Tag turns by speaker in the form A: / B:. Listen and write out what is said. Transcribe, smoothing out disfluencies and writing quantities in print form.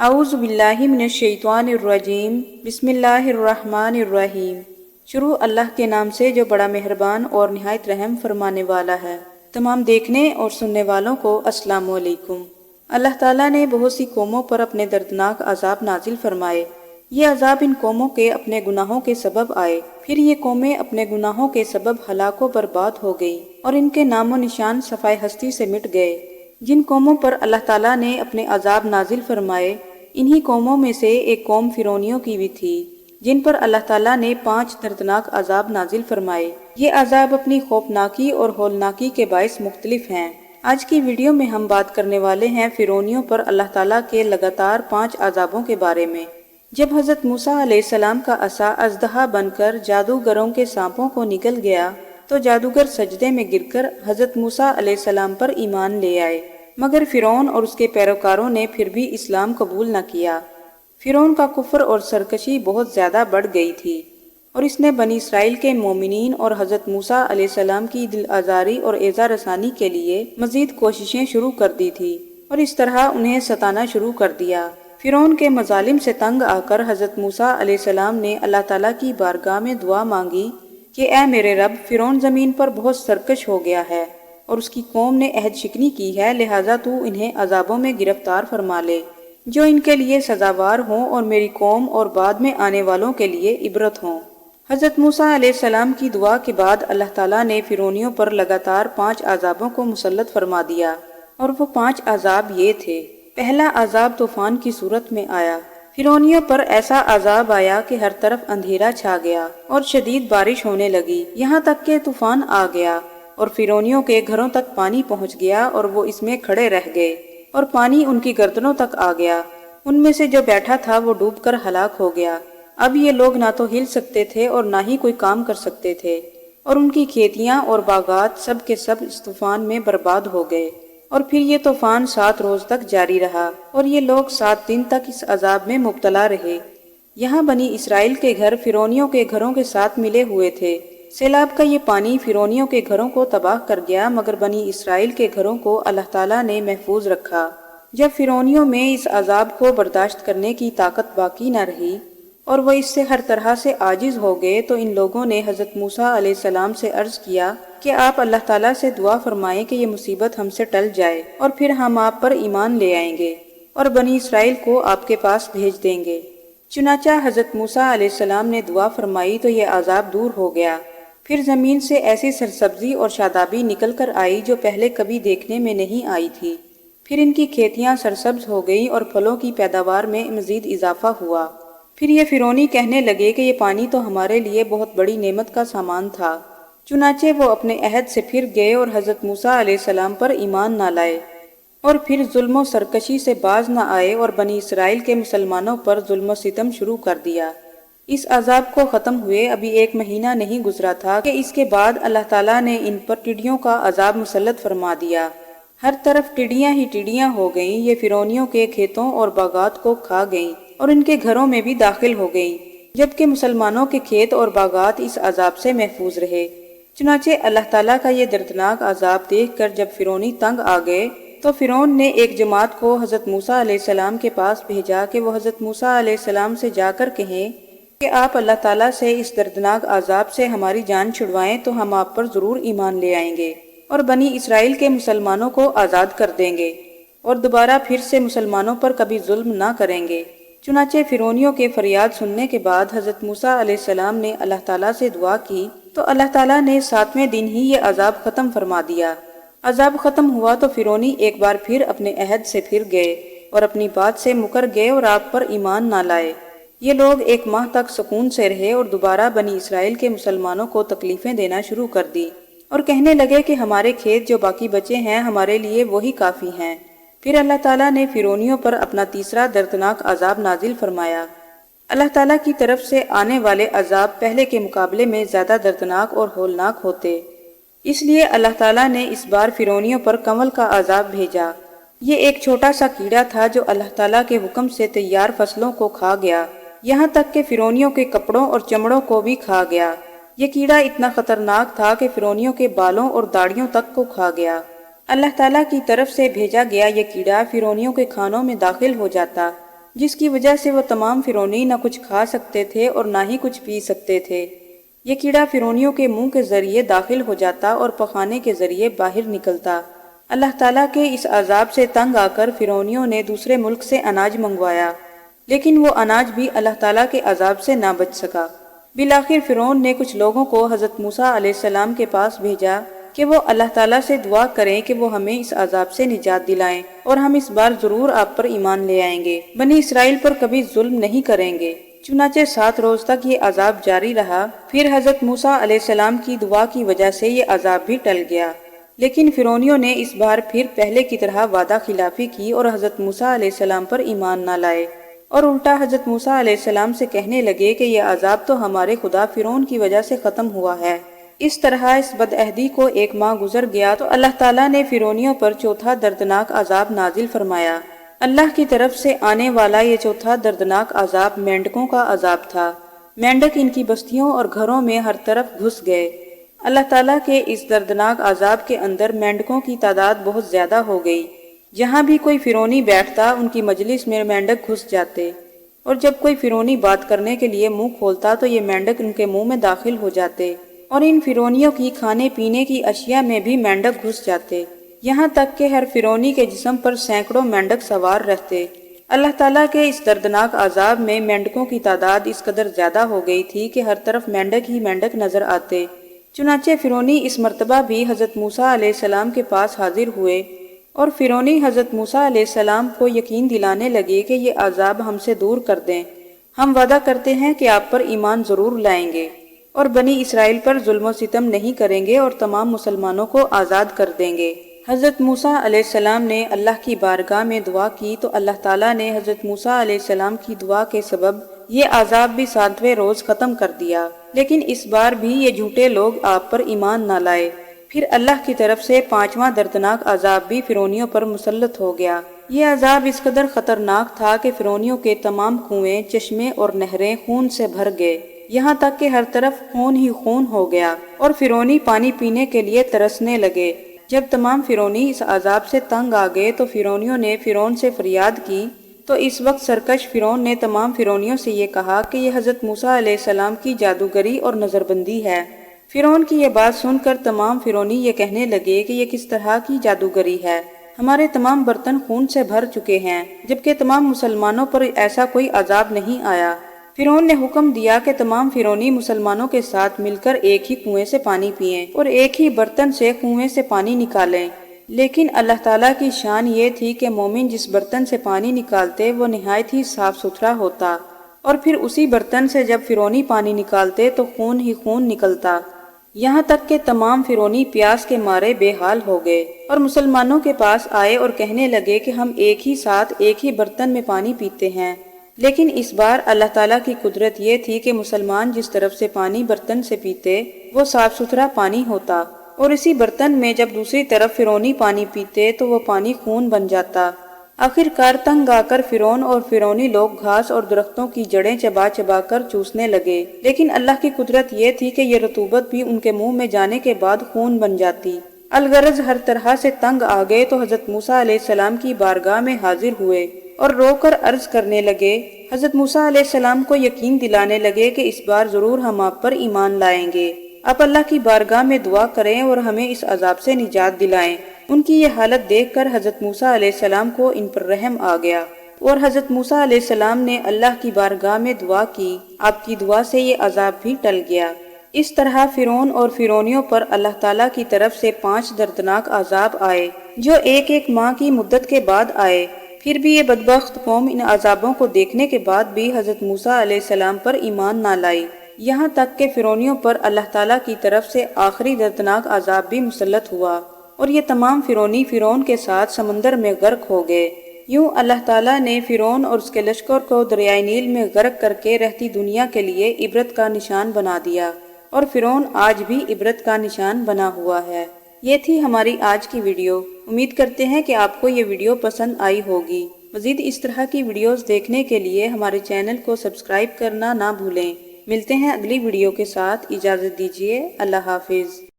A: اعوذ باللہ من الشیطان الرجیم بسم اللہ الرحمن الرحیم۔ شروع اللہ کے نام سے جو بڑا مہربان اور نہایت رحم فرمانے والا ہے۔ تمام دیکھنے اور سننے والوں کو السلام علیکم۔ اللہ تعالیٰ نے بہت سی قوموں پر اپنے دردناک عذاب نازل فرمائے۔ یہ عذاب ان قوموں کے اپنے گناہوں کے سبب آئے، پھر یہ قومیں اپنے گناہوں کے سبب ہلاک و برباد ہو گئی اور ان کے نام و نشان صفائے ہستی سے مٹ گئے۔ جن قوموں پر اللہ تعالیٰ نے اپنے عذاب نازل فرمائے، انہی قوموں میں سے ایک قوم فرعونیوں کی بھی تھی، جن پر اللہ تعالیٰ نے 5 دردناک عذاب نازل فرمائے۔ یہ عذاب اپنی خوفناکی اور ہولناکی کے باعث مختلف ہیں۔ آج کی ویڈیو میں ہم بات کرنے والے ہیں فرعونیوں پر اللہ تعالیٰ کے لگاتار 5 عذابوں کے بارے میں۔ جب حضرت موسیٰ علیہ السلام کا عصا اژدہا بن کر جادوگروں کے سانپوں کو نگل گیا تو جادوگر سجدے میں گر کر حضرت موسیٰ علیہ السلام پر ایمان لے آئے، مگر فرعون اور اس کے پیروکاروں نے پھر بھی اسلام قبول نہ کیا۔ فرعون کا کفر اور سرکشی بہت زیادہ بڑھ گئی تھی اور اس نے بنی اسرائیل کے مومنین اور حضرت موسیٰ علیہ السلام کی دل آزاری اور ایذا رسانی کے لیے مزید کوششیں شروع کر دی تھی اور اس طرح انہیں ستانا شروع کر دیا۔ فرعون کے مظالم سے تنگ آ کر حضرت موسیٰ علیہ السلام نے اللہ تعالیٰ کی بارگاہ میں دعا مانگی کہ اے میرے رب، فرعون زمین پر بہت سرکش ہو گیا ہے اور اس کی قوم نے عہد شکنی کی ہے، لہٰذا تو انہیں عذابوں میں گرفتار فرما لے جو ان کے لیے سزاوار ہوں اور میری قوم اور بعد میں آنے والوں کے لیے عبرت ہوں۔ حضرت موسیٰ علیہ السلام کی دعا کے بعد اللہ تعالیٰ نے فرعونیوں پر لگاتار 5 عذابوں کو مسلط فرما دیا، اور وہ 5 عذاب یہ تھے۔ پہلا عذاب طوفان کی صورت میں آیا۔ فرعونیوں پر ایسا عذاب آیا کہ ہر طرف اندھیرا چھا گیا اور شدید بارش ہونے لگی، یہاں تک کہ طوفان آ گیا اور فرعونیوں کے گھروں تک پانی پہنچ گیا اور وہ اس میں کھڑے رہ گئے اور پانی ان کی گردنوں تک آ گیا۔ ان میں سے جو بیٹھا تھا وہ ڈوب کر ہلاک ہو گیا۔ اب یہ لوگ نہ تو ہل سکتے تھے اور نہ ہی کوئی کام کر سکتے تھے، اور ان کی کھیتیاں اور باغات سب کے سب اس طوفان میں برباد ہو گئے۔ اور پھر یہ طوفان 7 روز تک جاری رہا اور یہ لوگ 7 دن تک اس عذاب میں مبتلا رہے۔ یہاں بنی اسرائیل کے گھر فرعونیوں کے گھروں کے ساتھ ملے ہوئے تھے۔ سیلاب کا یہ پانی فرعونیوں کے گھروں کو تباہ کر گیا، مگر بنی اسرائیل کے گھروں کو اللہ تعالیٰ نے محفوظ رکھا۔ جب فرعونیوں میں اس عذاب کو برداشت کرنے کی طاقت باقی نہ رہی اور وہ اس سے ہر طرح سے عاجز ہو گئے تو ان لوگوں نے حضرت موسیٰ علیہ السلام سے عرض کیا کہ آپ اللہ تعالیٰ سے دعا فرمائیں کہ یہ مصیبت ہم سے ٹل جائے اور پھر ہم آپ پر ایمان لے آئیں گے اور بنی اسرائیل کو آپ کے پاس بھیج دیں گے۔ چنانچہ حضرت موسیٰ علیہ السلام نے دعا فرمائی تو یہ عذاب دور ہو گیا۔ پھر زمین سے ایسی سرسبزی اور شادابی نکل کر آئی جو پہلے کبھی دیکھنے میں نہیں آئی تھی۔ پھر ان کی کھیتیاں سرسبز ہو گئیں اور پھلوں کی پیداوار میں مزید اضافہ ہوا۔ پھر یہ فرعونی کہنے لگے کہ یہ پانی تو ہمارے لیے بہت بڑی نعمت کا سامان تھا۔ چنانچہ وہ اپنے عہد سے پھر گئے اور حضرت موسیٰ علیہ السلام پر ایمان نہ لائے، اور پھر ظلم و سرکشی سے باز نہ آئے اور بنی اسرائیل کے مسلمانوں پر ظلم و ستم شروع کر دیا۔ اس عذاب کو ختم ہوئے ابھی 1 مہینہ نہیں گزرا تھا کہ اس کے بعد اللہ تعالیٰ نے ان پر ٹڈیوں کا عذاب مسلط فرما دیا۔ ہر طرف ٹڈیاں ہی ٹڈیاں ہو گئیں، یہ فرعونیوں کے کھیتوں اور باغات کو کھا گئیں اور ان کے گھروں میں بھی داخل ہو گئیں، جبکہ مسلمانوں کے کھیت اور باغات اس عذاب سے محفوظ رہے۔ چنانچہ اللہ تعالیٰ کا یہ دردناک عذاب دیکھ کر جب فرعونی تنگ آ گئے تو فرعون نے ایک جماعت کو حضرت موسیٰ علیہ السلام کے پاس بھیجا کہ وہ حضرت موسیٰ علیہ السلام سے جا کر کہیں کہ آپ اللہ تعالیٰ سے اس دردناک عذاب سے ہماری جان چھڑوائیں تو ہم آپ پر ضرور ایمان لے آئیں گے اور بنی اسرائیل کے مسلمانوں کو آزاد کر دیں گے اور دوبارہ پھر سے مسلمانوں پر کبھی ظلم نہ کریں گے۔ چنانچہ فرعونیوں کے فریاد سننے کے بعد حضرت موسیٰ علیہ السلام نے اللہ تعالیٰ سے دعا کی تو اللہ تعالیٰ نے 7ویں دن ہی یہ عذاب ختم فرما دیا۔ عذاب ختم ہوا تو فرعونی ایک بار پھر اپنے عہد سے پھر گئے اور اپنی بات سے مکر گئے اور آپ پر ایمان نہ لائے۔ یہ لوگ 1 ماہ تک سکون سے رہے اور دوبارہ بنی اسرائیل کے مسلمانوں کو تکلیفیں دینا شروع کر دی اور کہنے لگے کہ ہمارے کھیت جو باقی بچے ہیں ہمارے لیے وہی کافی ہیں۔ پھر اللہ تعالیٰ نے فرعونیوں پر اپنا تیسرا دردناک عذاب نازل فرمایا۔ اللہ تعالیٰ کی طرف سے آنے والے عذاب پہلے کے مقابلے میں زیادہ دردناک اور ہولناک ہوتے، اس لیے اللہ تعالیٰ نے اس بار فرعونیوں پر کنول کا عذاب بھیجا۔ یہ ایک چھوٹا سا کیڑا تھا جو اللہ تعالیٰ کے حکم سے تیار فصلوں کو کھا گیا، یہاں تک کہ فرعونیوں کے کپڑوں اور چمڑوں کو بھی کھا گیا۔ یہ کیڑا اتنا خطرناک تھا کہ فرعونیوں کے بالوں اور داڑھیوں تک کو کھا گیا۔ اللہ تعالیٰ کی طرف سے بھیجا گیا یہ کیڑا فرعونیوں کے کھانوں میں داخل ہو جاتا جس کی وجہ سے وہ تمام فرعونی نہ کچھ کھا سکتے تھے اور نہ ہی کچھ پی سکتے تھے۔ یہ کیڑا فرعونیوں کے منہ کے ذریعے داخل ہو جاتا اور پخانے کے ذریعے باہر نکلتا۔ اللہ تعالیٰ کے اس عذاب سے تنگ آ کر فرعونیوں نے دوسرے ملک سے اناج منگوایا، لیکن وہ اناج بھی اللہ تعالیٰ کے عذاب سے نہ بچ سکا۔ بالآخر فرعون نے کچھ لوگوں کو حضرت موسیٰ علیہ السلام کے پاس بھیجا کہ وہ اللہ تعالیٰ سے دعا کریں کہ وہ ہمیں اس عذاب سے نجات دلائیں اور ہم اس بار ضرور آپ پر ایمان لے آئیں گے، بنی اسرائیل پر کبھی ظلم نہیں کریں گے۔ چنانچہ 7 روز تک یہ عذاب جاری رہا، پھر حضرت موسیٰ علیہ السلام کی دعا کی وجہ سے یہ عذاب بھی ٹل گیا۔ لیکن فرعونیوں نے اس بار پھر پہلے کی طرح وعدہ خلافی کی اور حضرت موسیٰ علیہ السلام پر ایمان نہ لائے، اور الٹا حضرت موسیٰ علیہ السلام سے کہنے لگے کہ یہ عذاب تو ہمارے خدا فرعون کی وجہ سے ختم ہوا ہے۔ اس طرح اس بدعہدی کو 1 ماہ گزر گیا تو اللہ تعالیٰ نے فرعونیوں پر چوتھا دردناک عذاب نازل فرمایا۔ اللہ کی طرف سے آنے والا یہ چوتھا دردناک عذاب مینڈکوں کا عذاب تھا۔ مینڈک ان کی بستیوں اور گھروں میں ہر طرف گھس گئے۔ اللہ تعالیٰ کے اس دردناک عذاب کے اندر مینڈکوں کی تعداد بہت زیادہ ہو گئی۔ جہاں بھی کوئی فرعونی بیٹھتا ان کی مجلس میں مینڈک گھس جاتے، اور جب کوئی فرعونی بات کرنے کے لیے منہ کھولتا تو یہ مینڈک ان کے منہ میں داخل ہو جاتے، اور ان فرعونیوں کی کھانے پینے کی اشیاء میں بھی مینڈک گھس جاتے، یہاں تک کہ ہر فرعونی کے جسم پر سینکڑوں مینڈک سوار رہتے۔ اللہ تعالیٰ کے اس دردناک عذاب میں مینڈکوں کی تعداد اس قدر زیادہ ہو گئی تھی کہ ہر طرف مینڈک ہی مینڈک نظر آتے۔ چنانچہ فرعونی اس مرتبہ بھی حضرت موسیٰ علیہ السلام کے پاس حاضر ہوئے، اور فرعونی حضرت موسیٰ علیہ السلام کو یقین دلانے لگے کہ یہ عذاب ہم سے دور کر دیں، ہم وعدہ کرتے ہیں کہ آپ پر ایمان ضرور لائیں گے اور بنی اسرائیل پر ظلم و ستم نہیں کریں گے اور تمام مسلمانوں کو آزاد کر دیں گے۔ حضرت موسیٰ علیہ السلام نے اللہ کی بارگاہ میں دعا کی تو اللہ تعالیٰ نے حضرت موسیٰ علیہ السلام کی دعا کے سبب یہ عذاب بھی 7ویں روز ختم کر دیا، لیکن اس بار بھی یہ جھوٹے لوگ آپ پر ایمان نہ لائے۔ پھر اللہ کی طرف سے 5واں دردناک عذاب بھی فرعونیوں پر مسلط ہو گیا۔ یہ عذاب اس قدر خطرناک تھا کہ فرعونیوں کے تمام کنویں، چشمے اور نہریں خون سے بھر گئے، یہاں تک کہ ہر طرف خون ہی خون ہو گیا، اور فرعونی پانی پینے کے لیے ترسنے لگے۔ جب تمام فرعونی اس عذاب سے تنگ آ گئے تو فرعونیوں نے فرعون سے فریاد کی، تو اس وقت سرکش فرعون نے تمام فرعونیوں سے یہ کہا کہ یہ حضرت موسیٰ علیہ السلام کی جادوگری اور نظر بندی ہے۔ فرعون کی یہ بات سن کر تمام فرعونی یہ کہنے لگے کہ یہ کس طرح کی جادوگری ہے، ہمارے تمام برتن خون سے بھر چکے ہیں، جبکہ تمام مسلمانوں پر ایسا کوئی عذاب نہیں آیا۔ فرعون نے حکم دیا کہ تمام فرعونی مسلمانوں کے ساتھ مل کر ایک ہی کنویں سے پانی پئیں اور ایک ہی برتن سے کنویں سے پانی نکالیں، لیکن اللہ تعالیٰ کی شان یہ تھی کہ مومن جس برتن سے پانی نکالتے وہ نہایت ہی صاف ستھرا ہوتا، اور پھر اسی برتن سے جب فرعونی پانی نکالتے تو خون ہی خون نکلتا، یہاں تک کہ تمام فرعونی پیاس کے مارے بے حال ہو گئے اور مسلمانوں کے پاس آئے اور کہنے لگے کہ ہم ایک ہی ساتھ ایک ہی برتن میں پانی پیتے ہیں۔ لیکن اس بار اللہ تعالیٰ کی قدرت یہ تھی کہ مسلمان جس طرف سے پانی برتن سے پیتے وہ صاف ستھرا پانی ہوتا، اور اسی برتن میں جب دوسری طرف فرعونی پانی پیتے تو وہ پانی خون بن جاتا۔ آخر کار تنگ آ کر فرعون اور فرعونی لوگ گھاس اور درختوں کی جڑیں چبا چبا کر چوسنے لگے، لیکن اللہ کی قدرت یہ تھی کہ یہ رطوبت بھی ان کے منہ میں جانے کے بعد خون بن جاتی۔ الغرض ہر طرح سے تنگ آ گئے تو حضرت موسیٰ علیہ السلام کی بارگاہ میں حاضر ہوئے اور رو کر عرض کرنے لگے۔ حضرت موسیٰ علیہ السلام کو یقین دلانے لگے کہ اس بار ضرور ہم آپ پر ایمان لائیں گے، آپ اللہ کی بارگاہ میں دعا کریں اور ہمیں اس عذاب سے نجات دلائیں۔ ان کی یہ حالت دیکھ کر حضرت موسیٰ علیہ السلام کو ان پر رحم آ گیا، اور حضرت موسیٰ علیہ السلام نے اللہ کی بارگاہ میں دعا کی، آپ کی دعا سے یہ عذاب بھی ٹل گیا۔ اس طرح فرعون اور فرعونیوں پر اللہ تعالیٰ کی طرف سے 5 دردناک عذاب آئے جو ایک ایک ماہ کی مدت کے بعد آئے۔ پھر بھی یہ بدبخت قوم ان عذابوں کو دیکھنے کے بعد بھی حضرت موسیٰ علیہ السلام پر ایمان نہ لائی، یہاں تک کہ فرعونیوں پر اللہ تعالیٰ کی طرف سے آخری دردناک عذاب بھی مسلط ہوا، اور یہ تمام فرعونی فرعون کے ساتھ سمندر میں غرق ہو گئے۔ یوں اللہ تعالیٰ نے فرعون اور اس کے لشکر کو دریائے نیل میں غرق کر کے رہتی دنیا کے لیے عبرت کا نشان بنا دیا، اور فرعون آج بھی عبرت کا نشان بنا ہوا ہے۔ یہ تھی ہماری آج کی ویڈیو۔ امید کرتے ہیں کہ آپ کو یہ ویڈیو پسند آئی ہوگی۔ مزید اس طرح کی ویڈیوز دیکھنے کے لیے ہمارے چینل کو سبسکرائب کرنا نہ بھولیں۔ ملتے ہیں اگلی ویڈیو کے ساتھ، اجازت دیجیے، اللہ حافظ۔